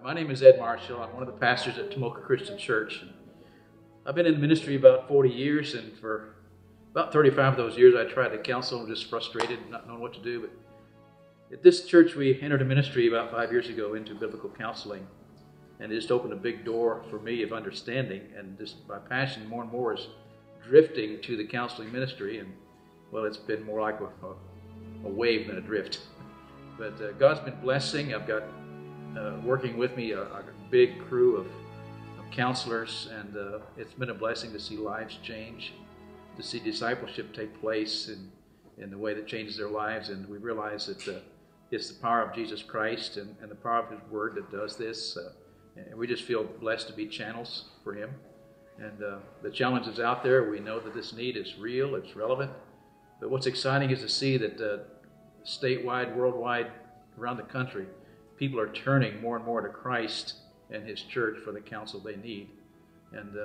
My name is Ed Marshall. I'm one of the pastors at Tomoka Christian Church. I've been in ministry about 40 years, and for about 35 of those years I tried to counsel. I'm just frustrated, not knowing what to do. But at this church we entered a ministry about 5 years ago into biblical counseling, and it just opened a big door for me of understanding, and just my passion more and more is drifting to the counseling ministry. And well, it's been more like a wave than a drift. But God's been blessing. I've got working with me a big crew of counselors, and it's been a blessing to see lives change, to see discipleship take place in the way that changes their lives. And we realize that it's the power of Jesus Christ and the power of His Word that does this, and we just feel blessed to be channels for Him. And the challenge is out there. We know that this need is real, it's relevant, but what's exciting is to see that statewide, worldwide, around the country, people are turning more and more to Christ and His church for the counsel they need. And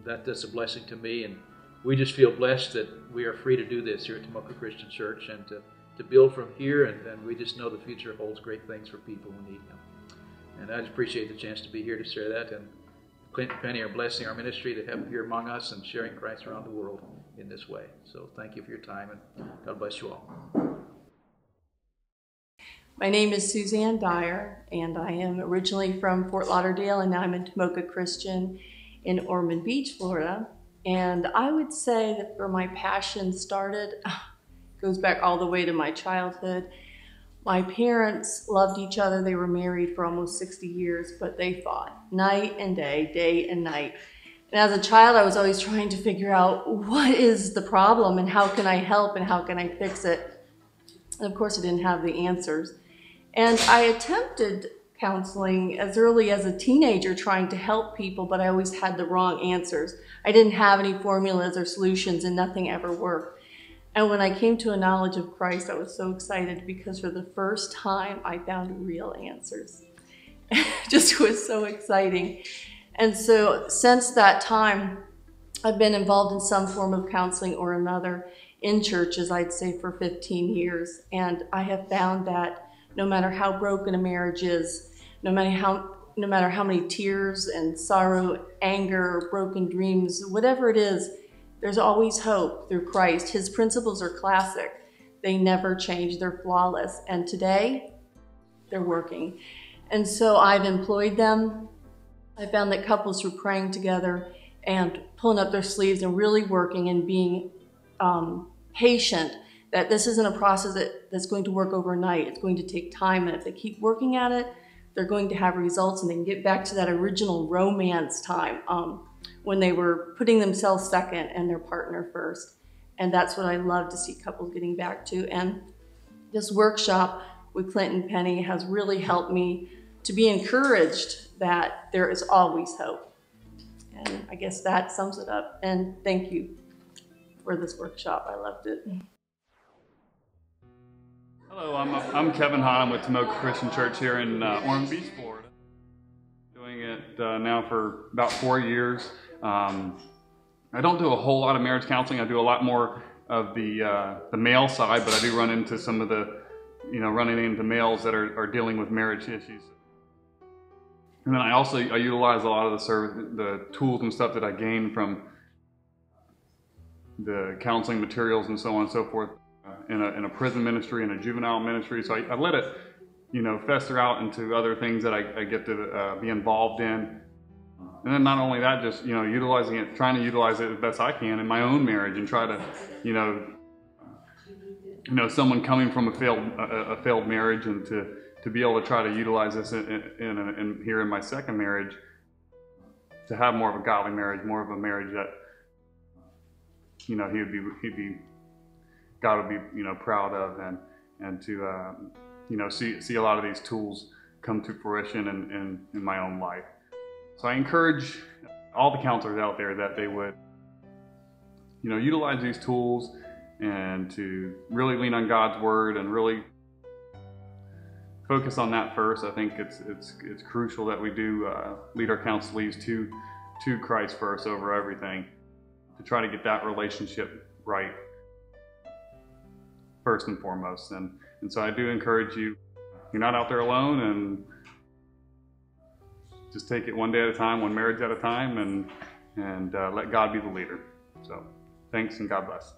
that's a blessing to me. And we just feel blessed that we are free to do this here at Tomoka Christian Church, and to build from here. And we just know the future holds great things for people who need Him. And I just appreciate the chance to be here to share that. And Clint and Penny are blessing our ministry to have here among us and sharing Christ around the world in this way. So thank you for your time, and God bless you all. My name is Suzanne Dyer, and I am originally from Fort Lauderdale, and now I'm in Tomoka Christian in Ormond Beach, Florida. And I would say that where my passion started goes back all the way to my childhood. My parents loved each other. They were married for almost 60 years, but they fought night and day and night. And as a child, I was always trying to figure out what is the problem and how can I help and how can I fix it. And of course, I didn't have the answers. And I attempted counseling as early as a teenager, trying to help people, but I always had the wrong answers. I didn't have any formulas or solutions, and nothing ever worked. And when I came to a knowledge of Christ, I was so excited, because for the first time I found real answers. It just was so exciting. And so since that time, I've been involved in some form of counseling or another in churches, I'd say for 15 years. And I have found that no matter how broken a marriage is, no matter how many tears and sorrow, anger, broken dreams, whatever it is, there's always hope through Christ. His principles are classic. They never change. They're flawless. And today, they're working. And so I've employed them. I found that couples who are praying together and pulling up their sleeves and really working and being patient, that this isn't a process that's going to work overnight. It's going to take time, and if they keep working at it, they're going to have results, and they can get back to that original romance time when they were putting themselves second and their partner first. And that's what I love to see couples getting back to. And this workshop with Clint and Penny has really helped me to be encouraged that there is always hope. And I guess that sums it up. And thank you for this workshop. I loved it. Hello, I'm Kevin Hahn. I'm with Tomoka Christian Church here in Ormond Beach, Florida. Doing it now for about 4 years. I don't do a whole lot of marriage counseling. I do a lot more of the male side, but I do run into some of the, running into males that are dealing with marriage issues. And then I utilize a lot of the tools and stuff that I gained from the counseling materials and so on and so forth. In a prison ministry and a juvenile ministry, so I let it, fester out into other things that I get to be involved in. And then not only that, just utilizing it, trying to utilize it as best I can in my own marriage, and try to, someone coming from a failed marriage, and to be able to try to utilize this in here in my second marriage, to have more of a godly marriage, more of a marriage that God would be, proud of, and to, see a lot of these tools come to fruition in my own life. So I encourage all the counselors out there that they would, utilize these tools, and to really lean on God's Word and really focus on that first. I think it's crucial that we do lead our counselees to Christ first over everything, to try to get that relationship right first and foremost. And so I do encourage you, you're not out there alone, and just take it one day at a time, one marriage at a time, and let God be the leader. So thanks and God bless.